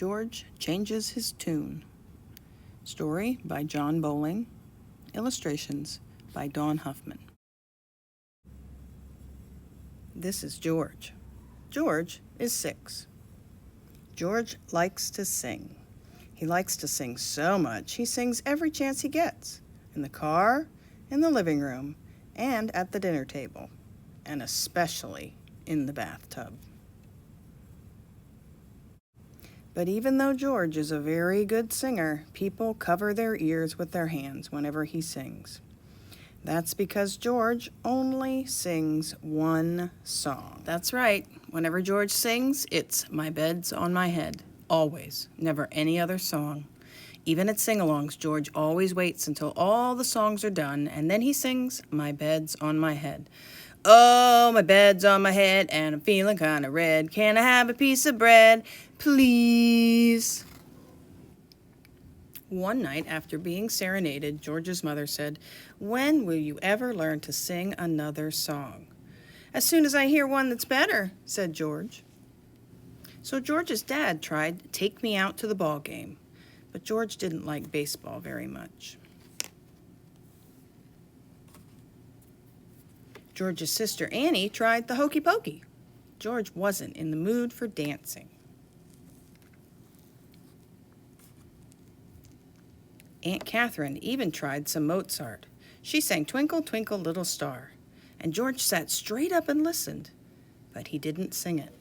George Changes His Tune. Story by John Bowling. Illustrations by Dawn Huffman. This is George. George is 6. George likes to sing. He likes to sing so much he sings every chance he gets. In the car, in the living room, and at the dinner table. And especially in the bathtub. But even though George is a very good singer, people cover their ears with their hands whenever he sings. That's because George only sings one song. That's right. Whenever George sings, it's My Bed's on My Head. Always. Never any other song. Even at sing-alongs, George always waits until all the songs are done, and then he sings My Bed's on My Head. Oh, my bed's on my head, and I'm feeling kind of red. Can I have a piece of bread, please? One night, after being serenaded, George's mother said, "When will you ever learn to sing another song?" "As soon as I hear one that's better," said George. So George's dad tried Take Me Out to the Ball Game, but George didn't like baseball very much. George's sister Annie tried the Hokey Pokey. George wasn't in the mood for dancing. Aunt Catherine even tried some Mozart. She sang Twinkle, Twinkle, Little Star, and George sat straight up and listened, but he didn't sing it.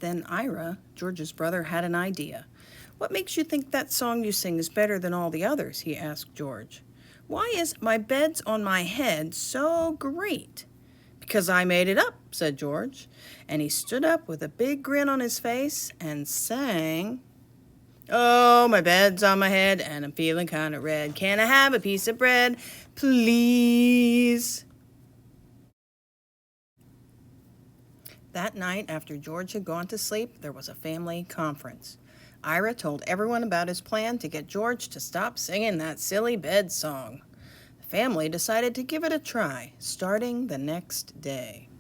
Then Ira, George's brother, had an idea. "What makes you think that song you sing is better than all the others?" he asked George. "Why is My Bed's on My Head so great?" "Because I made it up," said George, and he stood up with a big grin on his face and sang, "Oh, my bed's on my head, and I'm feeling kind of red. Can I have a piece of bread, please?" That night, after George had gone to sleep, there was a family conference. Ira told everyone about his plan to get George to stop singing that silly bed song. The family decided to give it a try, starting the next day.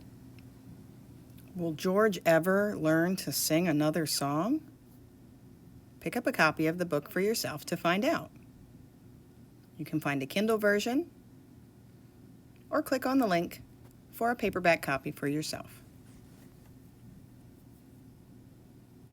Will George ever learn to sing another song? Pick up a copy of the book for yourself to find out. You can find a Kindle version or click on the link for a paperback copy for yourself.